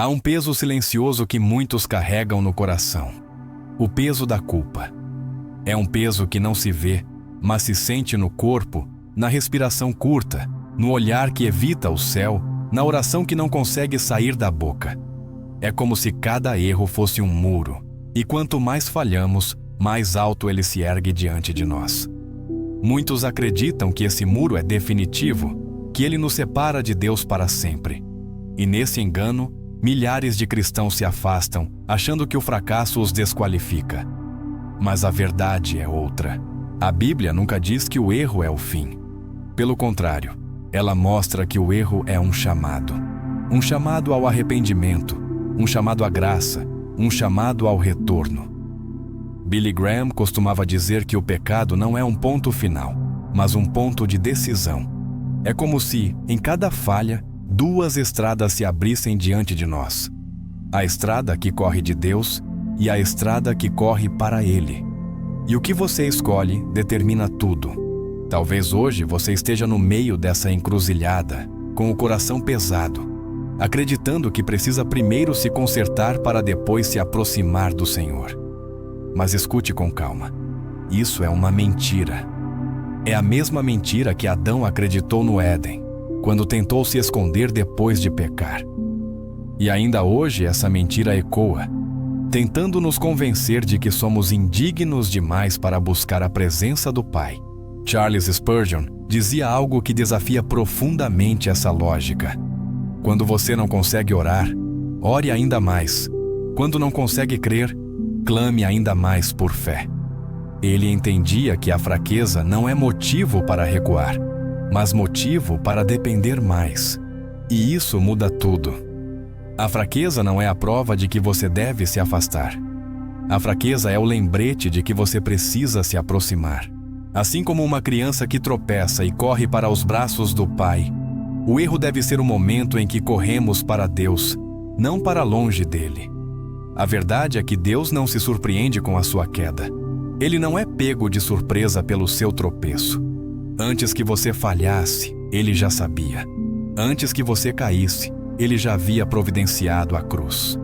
Há um peso silencioso que muitos carregam no coração. O peso da culpa. É um peso que não se vê, mas se sente no corpo, na respiração curta, no olhar que evita o céu, na oração que não consegue sair da boca. É como se cada erro fosse um muro, e quanto mais falhamos, mais alto ele se ergue diante de nós. Muitos acreditam que esse muro é definitivo, que ele nos separa de Deus para sempre. E nesse engano, milhares de cristãos se afastam, achando que o fracasso os desqualifica. Mas a verdade é outra. A Bíblia nunca diz que o erro é o fim. Pelo contrário, ela mostra que o erro é um chamado. Um chamado ao arrependimento, um chamado à graça, um chamado ao retorno. Billy Graham costumava dizer que o pecado não é um ponto final, mas um ponto de decisão. É como se, em cada falha, duas estradas se abrissem diante de nós. A estrada que corre de Deus e a estrada que corre para Ele. E o que você escolhe determina tudo. Talvez hoje você esteja no meio dessa encruzilhada, com o coração pesado, acreditando que precisa primeiro se consertar para depois se aproximar do Senhor. Mas escute com calma. Isso é uma mentira. É a mesma mentira que Adão acreditou no Éden, quando tentou se esconder depois de pecar. E ainda hoje essa mentira ecoa, tentando nos convencer de que somos indignos demais para buscar a presença do Pai. Charles Spurgeon dizia algo que desafia profundamente essa lógica. Quando você não consegue orar, ore ainda mais. Quando não consegue crer, clame ainda mais por fé. Ele entendia que a fraqueza não é motivo para recuar, mas motivo para depender mais. E isso muda tudo. A fraqueza não é a prova de que você deve se afastar. A fraqueza é o lembrete de que você precisa se aproximar. Assim como uma criança que tropeça e corre para os braços do pai, o erro deve ser o momento em que corremos para Deus, não para longe dele. A verdade é que Deus não se surpreende com a sua queda. Ele não é pego de surpresa pelo seu tropeço. Antes que você falhasse, ele já sabia. Antes que você caísse, ele já havia providenciado a cruz.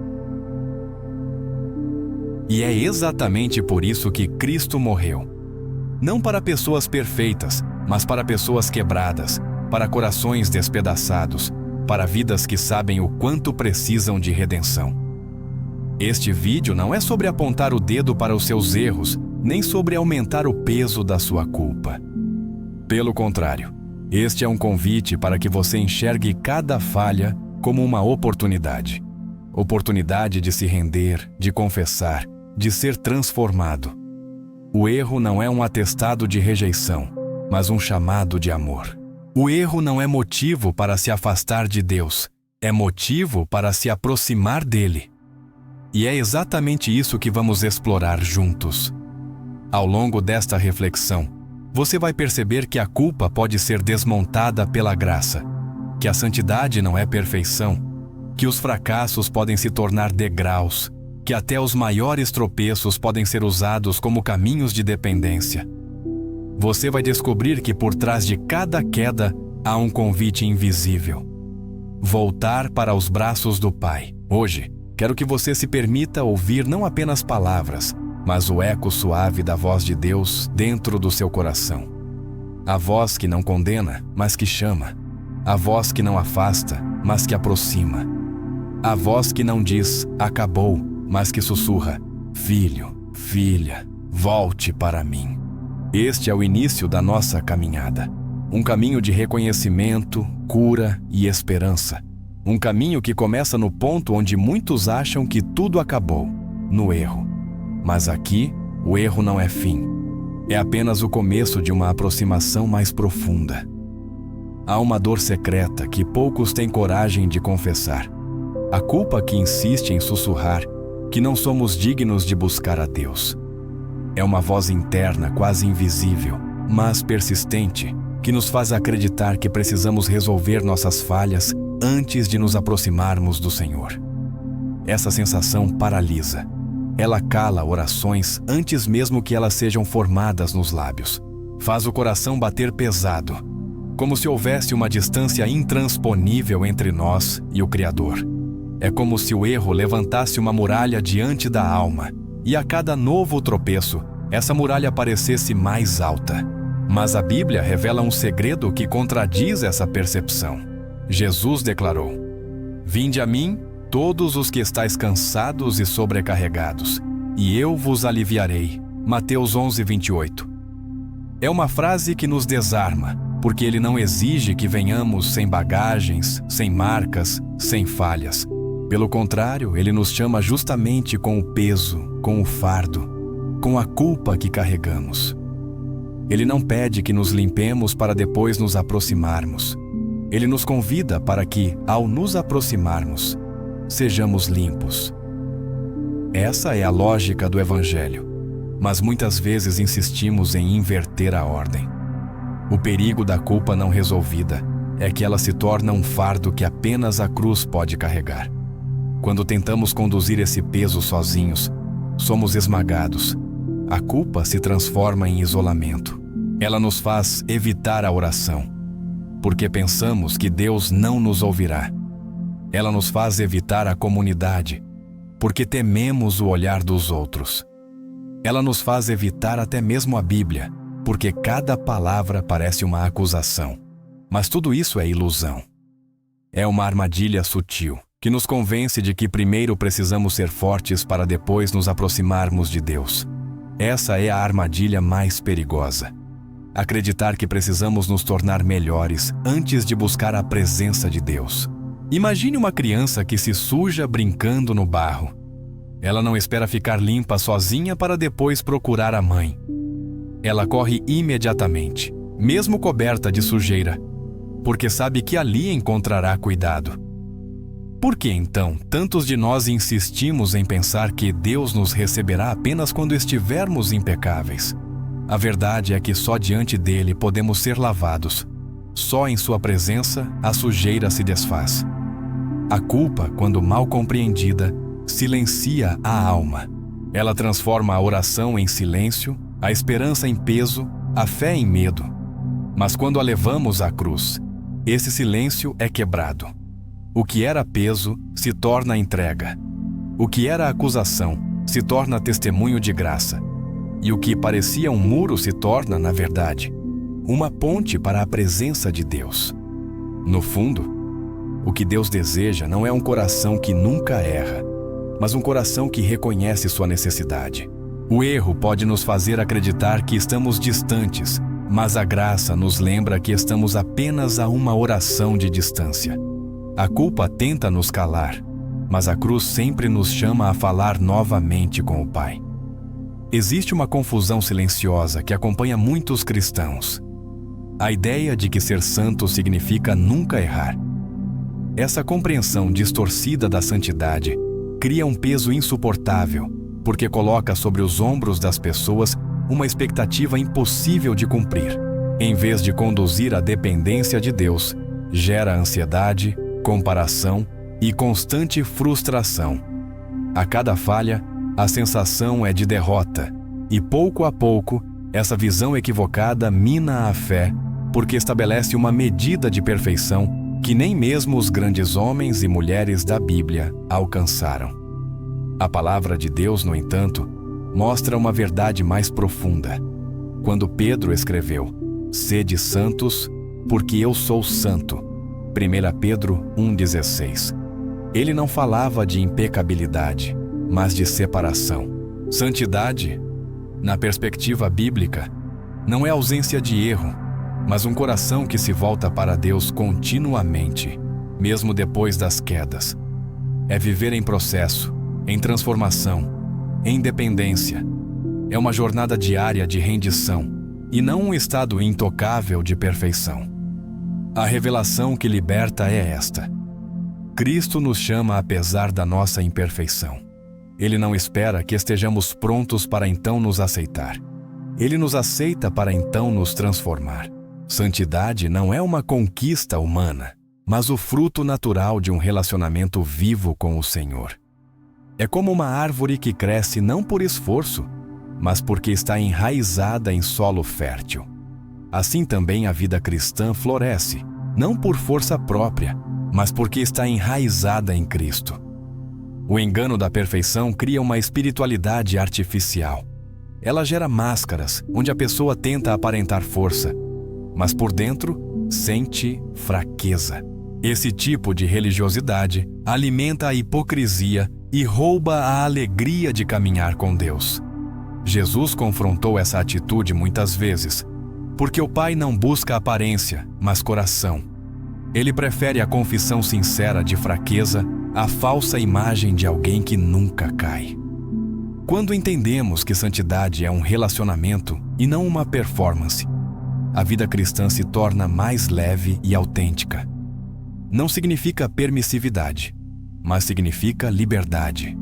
E é exatamente por isso que Cristo morreu. Não para pessoas perfeitas, mas para pessoas quebradas, para corações despedaçados, para vidas que sabem o quanto precisam de redenção. Este vídeo não é sobre apontar o dedo para os seus erros, nem sobre aumentar o peso da sua culpa. Pelo contrário, este é um convite para que você enxergue cada falha como uma oportunidade. Oportunidade de se render, de confessar, de ser transformado. O erro não é um atestado de rejeição, mas um chamado de amor. O erro não é motivo para se afastar de Deus, é motivo para se aproximar dele. E é exatamente isso que vamos explorar juntos. Ao longo desta reflexão, você vai perceber que a culpa pode ser desmontada pela graça, que a santidade não é perfeição, que os fracassos podem se tornar degraus, que até os maiores tropeços podem ser usados como caminhos de dependência. Você vai descobrir que por trás de cada queda há um convite invisível. Voltar para os braços do Pai. Hoje, quero que você se permita ouvir não apenas palavras, mas o eco suave da voz de Deus dentro do seu coração. A voz que não condena, mas que chama. A voz que não afasta, mas que aproxima. A voz que não diz, acabou, mas que sussurra, filho, filha, volte para mim. Este é o início da nossa caminhada. Um caminho de reconhecimento, cura e esperança. Um caminho que começa no ponto onde muitos acham que tudo acabou, no erro. Mas aqui, o erro não é fim. É apenas o começo de uma aproximação mais profunda. Há uma dor secreta que poucos têm coragem de confessar. A culpa que insiste em sussurrar que não somos dignos de buscar a Deus. É uma voz interna quase invisível, mas persistente, que nos faz acreditar que precisamos resolver nossas falhas antes de nos aproximarmos do Senhor. Essa sensação paralisa. Ela cala orações antes mesmo que elas sejam formadas nos lábios. Faz o coração bater pesado, como se houvesse uma distância intransponível entre nós e o Criador. É como se o erro levantasse uma muralha diante da alma, e a cada novo tropeço, essa muralha parecesse mais alta. Mas a Bíblia revela um segredo que contradiz essa percepção. Jesus declarou: "Vinde a mim, todos os que estáis cansados e sobrecarregados, e eu vos aliviarei." Mateus 11:28. É uma frase que nos desarma, porque ele não exige que venhamos sem bagagens, sem marcas, sem falhas. Pelo contrário, ele nos chama justamente com o peso, com o fardo, com a culpa que carregamos. Ele não pede que nos limpemos para depois nos aproximarmos. Ele nos convida para que, ao nos aproximarmos, sejamos limpos. Essa é a lógica do Evangelho, mas muitas vezes insistimos em inverter a ordem. O perigo da culpa não resolvida é que ela se torna um fardo que apenas a cruz pode carregar. Quando tentamos conduzir esse peso sozinhos, somos esmagados. A culpa se transforma em isolamento. Ela nos faz evitar a oração, porque pensamos que Deus não nos ouvirá. Ela nos faz evitar a comunidade, porque tememos o olhar dos outros. Ela nos faz evitar até mesmo a Bíblia, porque cada palavra parece uma acusação. Mas tudo isso é ilusão. É uma armadilha sutil, que nos convence de que primeiro precisamos ser fortes para depois nos aproximarmos de Deus. Essa é a armadilha mais perigosa. Acreditar que precisamos nos tornar melhores antes de buscar a presença de Deus. Imagine uma criança que se suja brincando no barro. Ela não espera ficar limpa sozinha para depois procurar a mãe. Ela corre imediatamente, mesmo coberta de sujeira, porque sabe que ali encontrará cuidado. Por que então tantos de nós insistimos em pensar que Deus nos receberá apenas quando estivermos impecáveis? A verdade é que só diante dele podemos ser lavados. Só em sua presença a sujeira se desfaz. A culpa, quando mal compreendida, silencia a alma. Ela transforma a oração em silêncio, a esperança em peso, a fé em medo. Mas quando a levamos à cruz, esse silêncio é quebrado. O que era peso se torna entrega. O que era acusação se torna testemunho de graça. E o que parecia um muro se torna, na verdade, uma ponte para a presença de Deus. No fundo, o que Deus deseja não é um coração que nunca erra, mas um coração que reconhece sua necessidade. O erro pode nos fazer acreditar que estamos distantes, mas a graça nos lembra que estamos apenas a uma oração de distância. A culpa tenta nos calar, mas a cruz sempre nos chama a falar novamente com o Pai. Existe uma confusão silenciosa que acompanha muitos cristãos. A ideia de que ser santo significa nunca errar. Essa compreensão distorcida da santidade cria um peso insuportável, porque coloca sobre os ombros das pessoas uma expectativa impossível de cumprir. Em vez de conduzir à dependência de Deus, gera ansiedade, comparação e constante frustração. A cada falha, a sensação é de derrota, e pouco a pouco, essa visão equivocada mina a fé, porque estabelece uma medida de perfeição que nem mesmo os grandes homens e mulheres da Bíblia alcançaram. A palavra de Deus, no entanto, mostra uma verdade mais profunda. Quando Pedro escreveu: "Sede santos, porque eu sou santo", 1 Pedro 1,16. Ele não falava de impecabilidade, mas de separação. Santidade, na perspectiva bíblica, não é ausência de erro, mas um coração que se volta para Deus continuamente, mesmo depois das quedas. É viver em processo, em transformação, em dependência. É uma jornada diária de rendição, e não um estado intocável de perfeição. A revelação que liberta é esta: Cristo nos chama apesar da nossa imperfeição. Ele não espera que estejamos prontos para então nos aceitar. Ele nos aceita para então nos transformar. Santidade não é uma conquista humana, mas o fruto natural de um relacionamento vivo com o Senhor. É como uma árvore que cresce não por esforço, mas porque está enraizada em solo fértil. Assim também a vida cristã floresce, não por força própria, mas porque está enraizada em Cristo. O engano da perfeição cria uma espiritualidade artificial. Ela gera máscaras, onde a pessoa tenta aparentar força, mas por dentro sente fraqueza. Esse tipo de religiosidade alimenta a hipocrisia e rouba a alegria de caminhar com Deus. Jesus confrontou essa atitude muitas vezes, porque o Pai não busca aparência, mas coração. Ele prefere a confissão sincera de fraqueza à falsa imagem de alguém que nunca cai. Quando entendemos que santidade é um relacionamento e não uma performance, a vida cristã se torna mais leve e autêntica. Não significa permissividade, mas significa liberdade.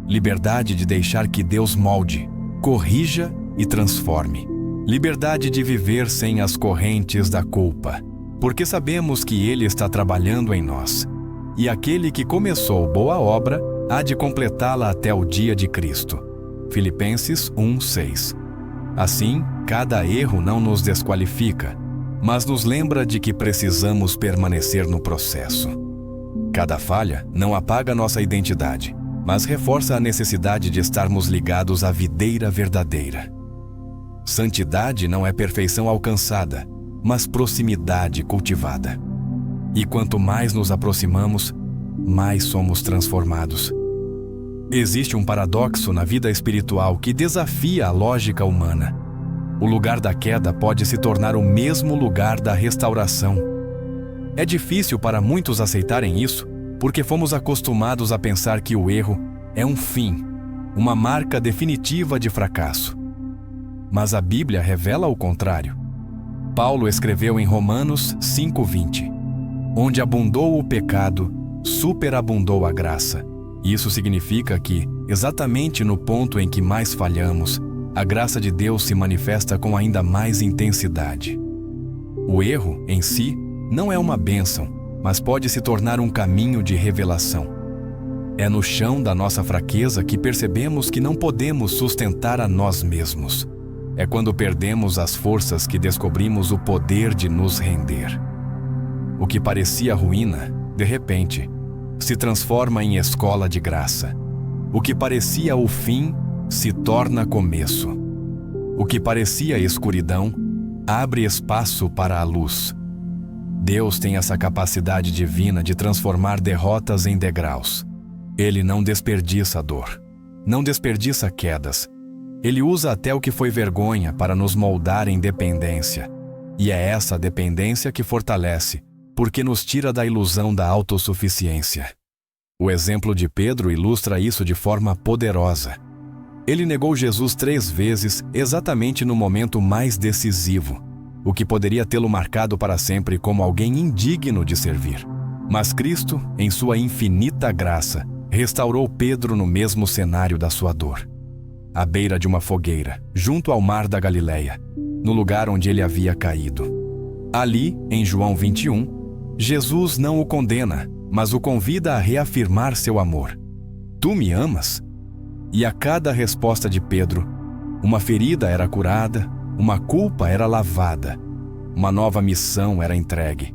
Liberdade de deixar que Deus molde, corrija e transforme. Liberdade de viver sem as correntes da culpa, porque sabemos que Ele está trabalhando em nós. E aquele que começou boa obra há de completá-la até o dia de Cristo. Filipenses 1:6. Assim, cada erro não nos desqualifica, mas nos lembra de que precisamos permanecer no processo. Cada falha não apaga nossa identidade, mas reforça a necessidade de estarmos ligados à videira verdadeira. Santidade não é perfeição alcançada, mas proximidade cultivada. E quanto mais nos aproximamos, mais somos transformados. Existe um paradoxo na vida espiritual que desafia a lógica humana. O lugar da queda pode se tornar o mesmo lugar da restauração. É difícil para muitos aceitarem isso, porque fomos acostumados a pensar que o erro é um fim, uma marca definitiva de fracasso. Mas a Bíblia revela o contrário. Paulo escreveu em Romanos 5:20: onde abundou o pecado, superabundou a graça. Isso significa que, exatamente no ponto em que mais falhamos, a graça de Deus se manifesta com ainda mais intensidade. O erro, em si, não é uma bênção, mas pode se tornar um caminho de revelação. É no chão da nossa fraqueza que percebemos que não podemos sustentar a nós mesmos. É quando perdemos as forças que descobrimos o poder de nos render. O que parecia ruína, de repente, se transforma em escola de graça. O que parecia o fim, se torna começo. O que parecia escuridão, abre espaço para a luz. Deus tem essa capacidade divina de transformar derrotas em degraus. Ele não desperdiça dor, não desperdiça quedas. Ele usa até o que foi vergonha para nos moldar em dependência. E é essa dependência que fortalece, porque nos tira da ilusão da autossuficiência. O exemplo de Pedro ilustra isso de forma poderosa. Ele negou Jesus 3 vezes exatamente no momento mais decisivo, o que poderia tê-lo marcado para sempre como alguém indigno de servir. Mas Cristo, em sua infinita graça, restaurou Pedro no mesmo cenário da sua dor. À beira de uma fogueira, junto ao mar da Galileia, no lugar onde ele havia caído. Ali, em João 21, Jesus não o condena, mas o convida a reafirmar seu amor. Tu me amas? E a cada resposta de Pedro, uma ferida era curada, uma culpa era lavada, uma nova missão era entregue.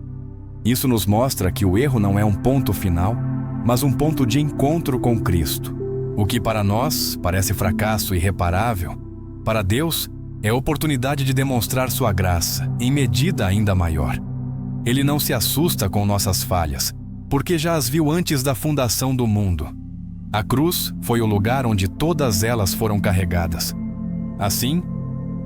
Isso nos mostra que o erro não é um ponto final, mas um ponto de encontro com Cristo. O que para nós parece fracasso irreparável, para Deus é oportunidade de demonstrar sua graça em medida ainda maior. Ele não se assusta com nossas falhas, porque já as viu antes da fundação do mundo. A cruz foi o lugar onde todas elas foram carregadas. Assim,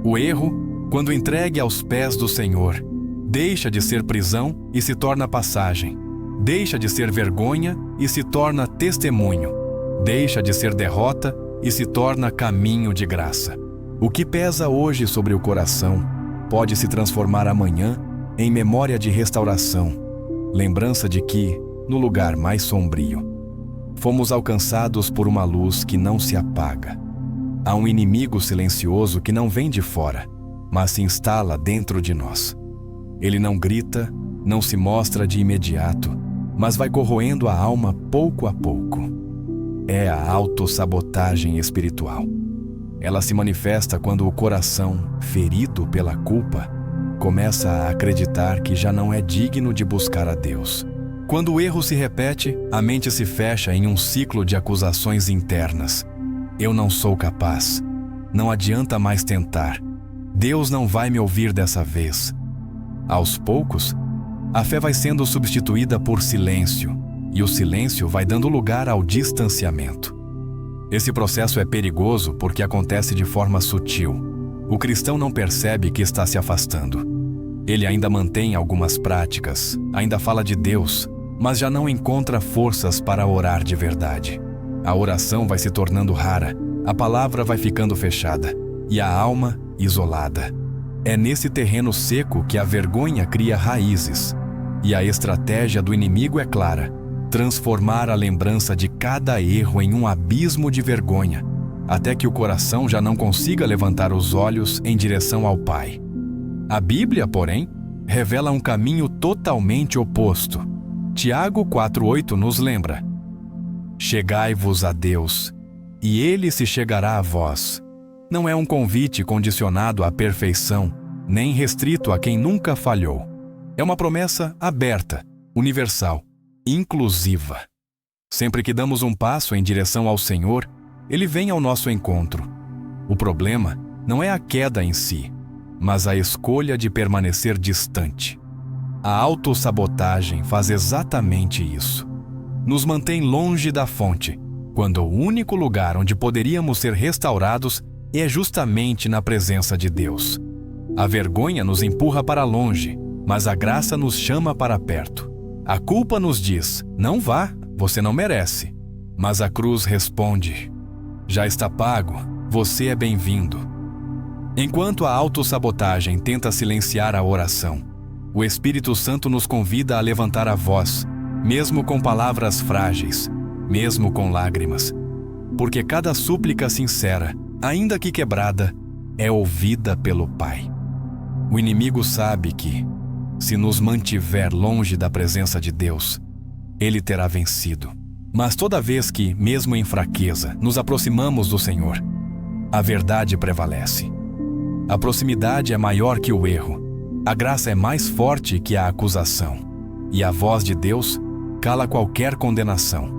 o erro, quando entregue aos pés do Senhor, deixa de ser prisão e se torna passagem. Deixa de ser vergonha e se torna testemunho. Deixa de ser derrota e se torna caminho de graça. O que pesa hoje sobre o coração pode se transformar amanhã em memória de restauração, lembrança de que, no lugar mais sombrio, fomos alcançados por uma luz que não se apaga. Há um inimigo silencioso que não vem de fora, mas se instala dentro de nós. Ele não grita, não se mostra de imediato, mas vai corroendo a alma pouco a pouco. É a autossabotagem espiritual. Ela se manifesta quando o coração, ferido pela culpa, começa a acreditar que já não é digno de buscar a Deus. Quando o erro se repete, a mente se fecha em um ciclo de acusações internas. Eu não sou capaz. Não adianta mais tentar. Deus não vai me ouvir dessa vez. Aos poucos, a fé vai sendo substituída por silêncio, e o silêncio vai dando lugar ao distanciamento. Esse processo é perigoso porque acontece de forma sutil. O cristão não percebe que está se afastando. Ele ainda mantém algumas práticas, ainda fala de Deus, mas já não encontra forças para orar de verdade. A oração vai se tornando rara, a palavra vai ficando fechada e a alma isolada. É nesse terreno seco que a vergonha cria raízes. E a estratégia do inimigo é clara: transformar a lembrança de cada erro em um abismo de vergonha, até que o coração já não consiga levantar os olhos em direção ao Pai. A Bíblia, porém, revela um caminho totalmente oposto. Tiago 4,8 nos lembra: chegai-vos a Deus, e Ele se chegará a vós. Não é um convite condicionado à perfeição, nem restrito a quem nunca falhou. É uma promessa aberta, universal, inclusiva. Sempre que damos um passo em direção ao Senhor, Ele vem ao nosso encontro. O problema não é a queda em si, mas a escolha de permanecer distante. A autossabotagem faz exatamente isso. Nos mantém longe da fonte, quando o único lugar onde poderíamos ser restaurados é justamente na presença de Deus. A vergonha nos empurra para longe, mas a graça nos chama para perto. A culpa nos diz: não vá, você não merece. Mas a cruz responde: já está pago, você é bem-vindo. Enquanto a autossabotagem tenta silenciar a oração, o Espírito Santo nos convida a levantar a voz, mesmo com palavras frágeis, mesmo com lágrimas, porque cada súplica sincera, ainda que quebrada, é ouvida pelo Pai. O inimigo sabe que, se nos mantiver longe da presença de Deus, ele terá vencido. Mas toda vez que, mesmo em fraqueza, nos aproximamos do Senhor, a verdade prevalece. A proximidade é maior que o erro. A graça é mais forte que a acusação. E a voz de Deus cala qualquer condenação.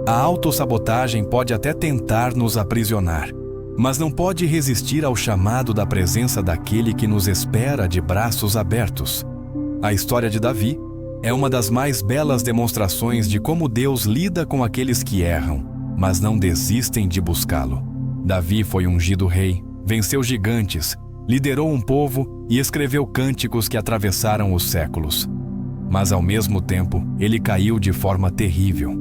A autossabotagem pode até tentar nos aprisionar, mas não pode resistir ao chamado da presença daquele que nos espera de braços abertos. A história de Davi é uma das mais belas demonstrações de como Deus lida com aqueles que erram, mas não desistem de buscá-lo. Davi foi ungido rei, venceu gigantes, liderou um povo e escreveu cânticos que atravessaram os séculos. Mas ao mesmo tempo, ele caiu de forma terrível.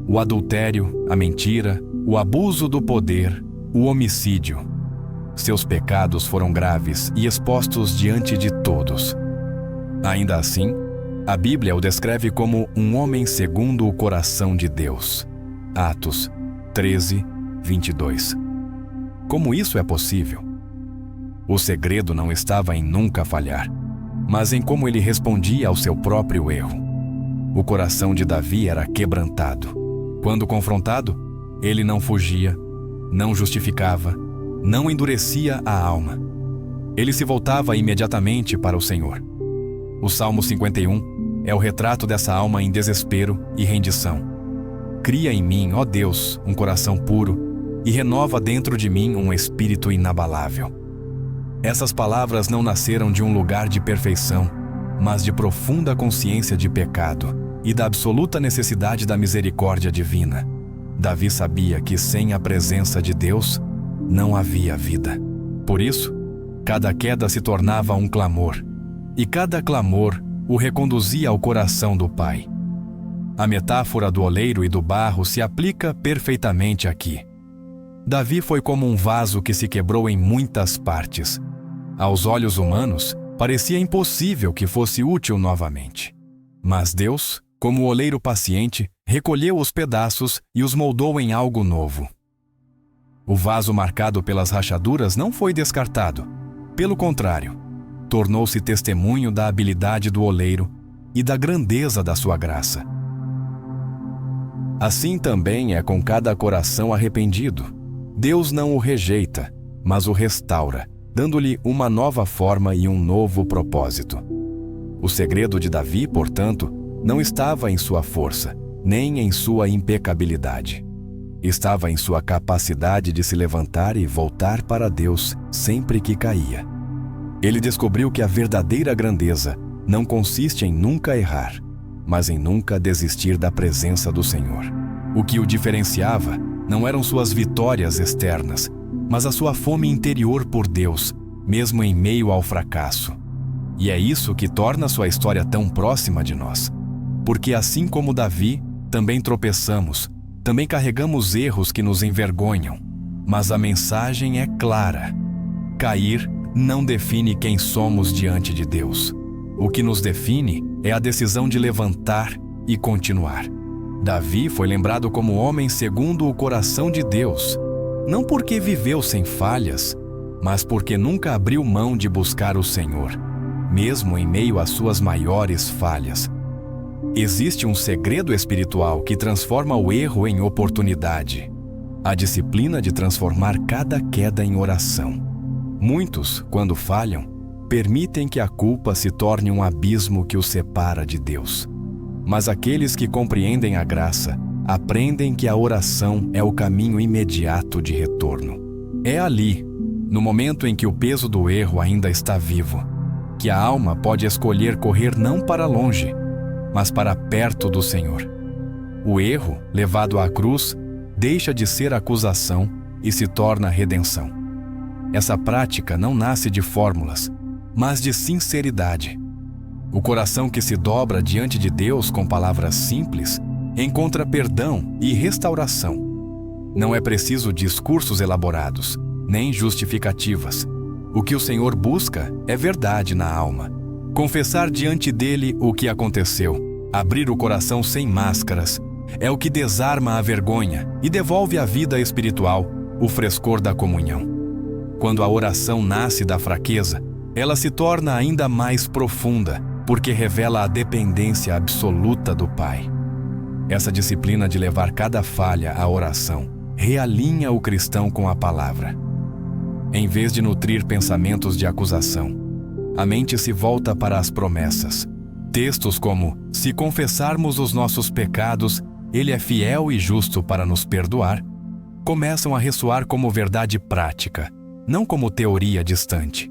O adultério, a mentira, o abuso do poder, o homicídio. Seus pecados foram graves e expostos diante de todos. Ainda assim, a Bíblia o descreve como um homem segundo o coração de Deus. Atos 13, 22. Como isso é possível? O segredo não estava em nunca falhar, mas em como ele respondia ao seu próprio erro. O coração de Davi era quebrantado. Quando confrontado, ele não fugia, não justificava, não endurecia a alma. Ele se voltava imediatamente para o Senhor. O Salmo 51 é o retrato dessa alma em desespero e rendição. Cria em mim, ó Deus, um coração puro e renova dentro de mim um espírito inabalável. Essas palavras não nasceram de um lugar de perfeição, mas de profunda consciência de pecado e da absoluta necessidade da misericórdia divina. Davi sabia que sem a presença de Deus não havia vida. Por isso, cada queda se tornava um clamor, e cada clamor o reconduzia ao coração do Pai. A metáfora do oleiro e do barro se aplica perfeitamente aqui. Davi foi como um vaso que se quebrou em muitas partes. Aos olhos humanos, parecia impossível que fosse útil novamente. Mas Deus, como oleiro paciente, recolheu os pedaços e os moldou em algo novo. O vaso marcado pelas rachaduras não foi descartado. Pelo contrário, tornou-se testemunho da habilidade do oleiro e da grandeza da sua graça. Assim também é com cada coração arrependido. Deus não o rejeita, mas o restaura, dando-lhe uma nova forma e um novo propósito. O segredo de Davi, portanto, não estava em sua força, nem em sua impecabilidade. Estava em sua capacidade de se levantar e voltar para Deus sempre que caía. Ele descobriu que a verdadeira grandeza não consiste em nunca errar, mas em nunca desistir da presença do Senhor. O que o diferenciava não eram suas vitórias externas, mas a sua fome interior por Deus, mesmo em meio ao fracasso. E é isso que torna sua história tão próxima de nós. Porque assim como Davi, também tropeçamos, também carregamos erros que nos envergonham. Mas a mensagem é clara. Cair não define quem somos diante de Deus. O que nos define é a decisão de levantar e continuar. Davi foi lembrado como homem segundo o coração de Deus, não porque viveu sem falhas, mas porque nunca abriu mão de buscar o Senhor, mesmo em meio às suas maiores falhas. Existe um segredo espiritual que transforma o erro em oportunidade: a disciplina de transformar cada queda em oração. Muitos, quando falham, permitem que a culpa se torne um abismo que os separa de Deus. Mas aqueles que compreendem a graça aprendem que a oração é o caminho imediato de retorno. É ali, no momento em que o peso do erro ainda está vivo, que a alma pode escolher correr não para longe, mas para perto do Senhor. O erro, levado à cruz, deixa de ser acusação e se torna redenção. Essa prática não nasce de fórmulas, mas de sinceridade. O coração que se dobra diante de Deus com palavras simples encontra perdão e restauração. Não é preciso discursos elaborados, nem justificativas. O que o Senhor busca é verdade na alma. Confessar diante dele o que aconteceu, abrir o coração sem máscaras, é o que desarma a vergonha e devolve à vida espiritual o frescor da comunhão. Quando a oração nasce da fraqueza, ela se torna ainda mais profunda, porque revela a dependência absoluta do Pai. Essa disciplina de levar cada falha à oração realinha o cristão com a palavra. Em vez de nutrir pensamentos de acusação, a mente se volta para as promessas. Textos como: se confessarmos os nossos pecados, Ele é fiel e justo para nos perdoar, começam a ressoar como verdade prática, não como teoria distante.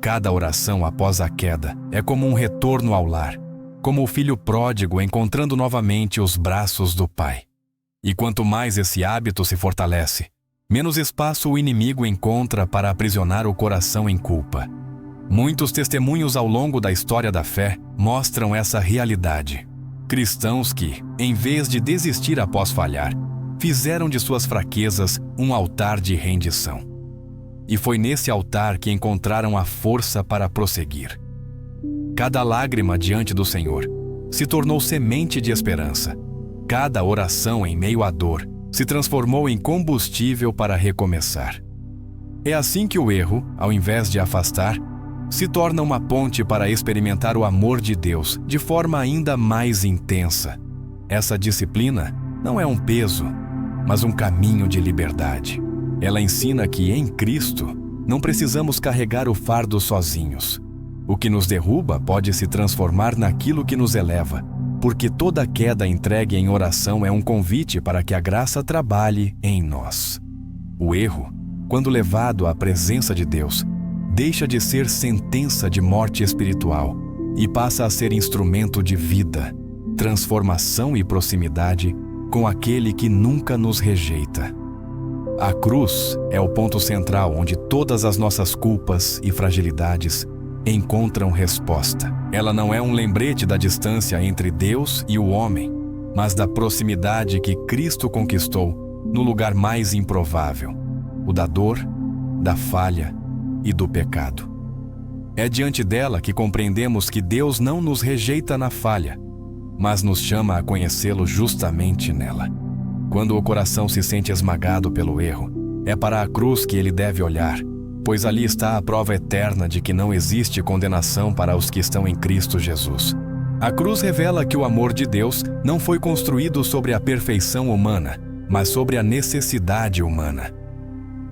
Cada oração após a queda é como um retorno ao lar, como o filho pródigo encontrando novamente os braços do pai. E quanto mais esse hábito se fortalece, menos espaço o inimigo encontra para aprisionar o coração em culpa. Muitos testemunhos ao longo da história da fé mostram essa realidade. Cristãos que, em vez de desistir após falhar, fizeram de suas fraquezas um altar de rendição. E foi nesse altar que encontraram a força para prosseguir. Cada lágrima diante do Senhor se tornou semente de esperança. Cada oração em meio à dor se transformou em combustível para recomeçar. É assim que o erro, ao invés de afastar, se torna uma ponte para experimentar o amor de Deus de forma ainda mais intensa. Essa disciplina não é um peso, mas um caminho de liberdade. Ela ensina que, em Cristo, não precisamos carregar o fardo sozinhos. O que nos derruba pode se transformar naquilo que nos eleva, porque toda queda entregue em oração é um convite para que a graça trabalhe em nós. O erro, quando levado à presença de Deus, deixa de ser sentença de morte espiritual e passa a ser instrumento de vida, transformação e proximidade com aquele que nunca nos rejeita. A cruz é o ponto central onde todas as nossas culpas e fragilidades encontram resposta. Ela não é um lembrete da distância entre Deus e o homem, mas da proximidade que Cristo conquistou no lugar mais improvável, o da dor, da falha e do pecado. É diante dela que compreendemos que Deus não nos rejeita na falha, mas nos chama a conhecê-lo justamente nela. Quando o coração se sente esmagado pelo erro, é para a cruz que ele deve olhar, pois ali está a prova eterna de que não existe condenação para os que estão em Cristo Jesus. A cruz revela que o amor de Deus não foi construído sobre a perfeição humana, mas sobre a necessidade humana.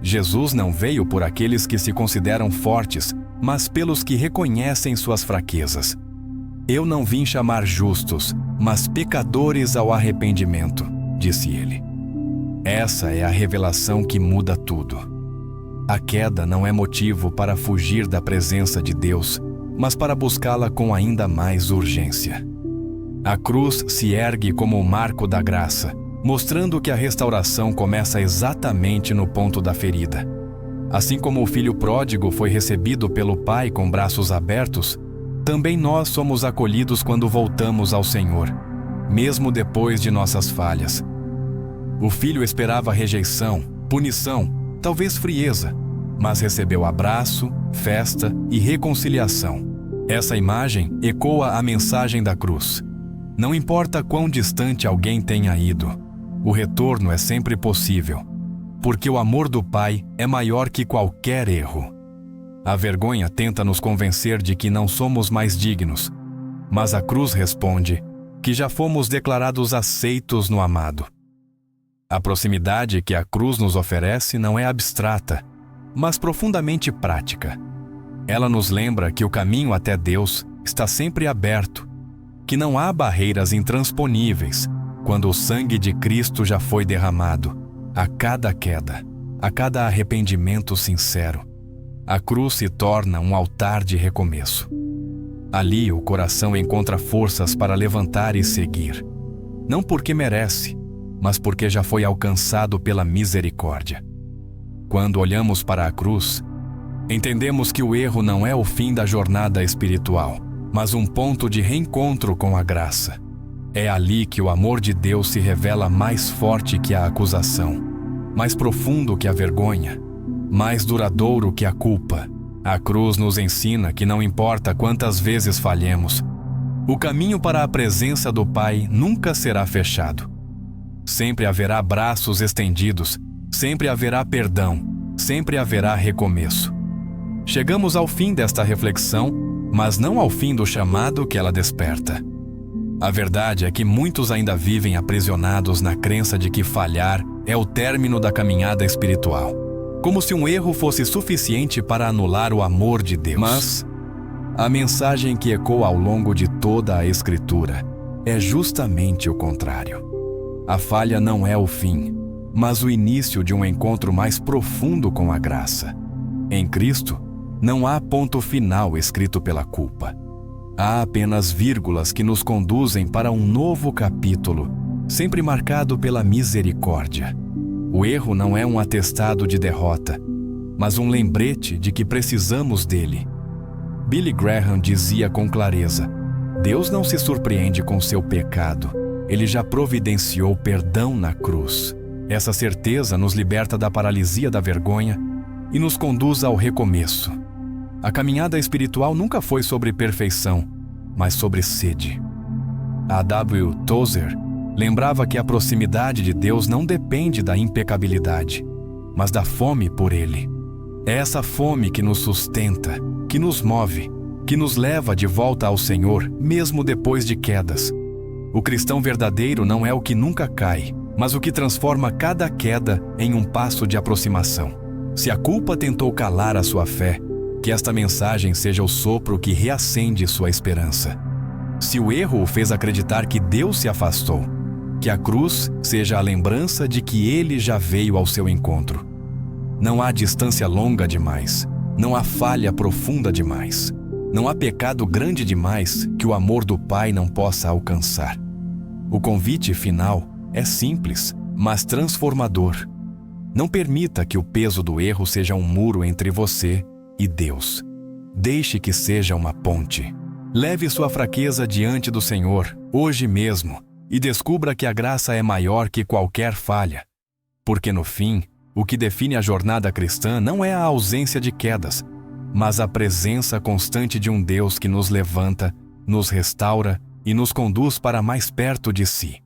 Jesus não veio por aqueles que se consideram fortes, mas pelos que reconhecem suas fraquezas. Eu não vim chamar justos, mas pecadores ao arrependimento, disse ele. Essa é a revelação que muda tudo. A queda não é motivo para fugir da presença de Deus, mas para buscá-la com ainda mais urgência. A cruz se ergue como o marco da graça, mostrando que a restauração começa exatamente no ponto da ferida. Assim como o filho pródigo foi recebido pelo Pai com braços abertos, também nós somos acolhidos quando voltamos ao Senhor, mesmo depois de nossas falhas. O filho esperava rejeição, punição, talvez frieza, mas recebeu abraço, festa e reconciliação. Essa imagem ecoa a mensagem da cruz. Não importa quão distante alguém tenha ido, o retorno é sempre possível, porque o amor do Pai é maior que qualquer erro. A vergonha tenta nos convencer de que não somos mais dignos, mas a cruz responde que já fomos declarados aceitos no amado. A proximidade que a cruz nos oferece não é abstrata, mas profundamente prática. Ela nos lembra que o caminho até Deus está sempre aberto, que não há barreiras intransponíveis quando o sangue de Cristo já foi derramado. A cada queda, a cada arrependimento sincero, a cruz se torna um altar de recomeço. Ali o coração encontra forças para levantar e seguir, não porque merece, mas porque já foi alcançado pela misericórdia. Quando olhamos para a cruz, entendemos que o erro não é o fim da jornada espiritual, mas um ponto de reencontro com a graça. É ali que o amor de Deus se revela mais forte que a acusação, mais profundo que a vergonha, mais duradouro que a culpa. A cruz nos ensina que não importa quantas vezes falhemos, o caminho para a presença do Pai nunca será fechado. Sempre haverá braços estendidos, sempre haverá perdão, sempre haverá recomeço. Chegamos ao fim desta reflexão, mas não ao fim do chamado que ela desperta. A verdade é que muitos ainda vivem aprisionados na crença de que falhar é o término da caminhada espiritual, como se um erro fosse suficiente para anular o amor de Deus. Mas a mensagem que ecoa ao longo de toda a Escritura é justamente o contrário. A falha não é o fim, mas o início de um encontro mais profundo com a graça. Em Cristo, não há ponto final escrito pela culpa. Há apenas vírgulas que nos conduzem para um novo capítulo, sempre marcado pela misericórdia. O erro não é um atestado de derrota, mas um lembrete de que precisamos dele. Billy Graham dizia com clareza: Deus não se surpreende com seu pecado, Ele já providenciou perdão na cruz. Essa certeza nos liberta da paralisia da vergonha e nos conduz ao recomeço. A caminhada espiritual nunca foi sobre perfeição, mas sobre sede. A W. Tozer lembrava que a proximidade de Deus não depende da impecabilidade, mas da fome por Ele. É essa fome que nos sustenta, que nos move, que nos leva de volta ao Senhor, mesmo depois de quedas. O cristão verdadeiro não é o que nunca cai, mas o que transforma cada queda em um passo de aproximação. Se a culpa tentou calar a sua fé, que esta mensagem seja o sopro que reacende sua esperança. Se o erro o fez acreditar que Deus se afastou, que a cruz seja a lembrança de que Ele já veio ao seu encontro. Não há distância longa demais, não há falha profunda demais, não há pecado grande demais que o amor do Pai não possa alcançar. O convite final é simples, mas transformador. Não permita que o peso do erro seja um muro entre você e Deus. Deixe que seja uma ponte. Leve sua fraqueza diante do Senhor, hoje mesmo, e descubra que a graça é maior que qualquer falha. Porque no fim, o que define a jornada cristã não é a ausência de quedas, mas a presença constante de um Deus que nos levanta, nos restaura e nos conduz para mais perto de si.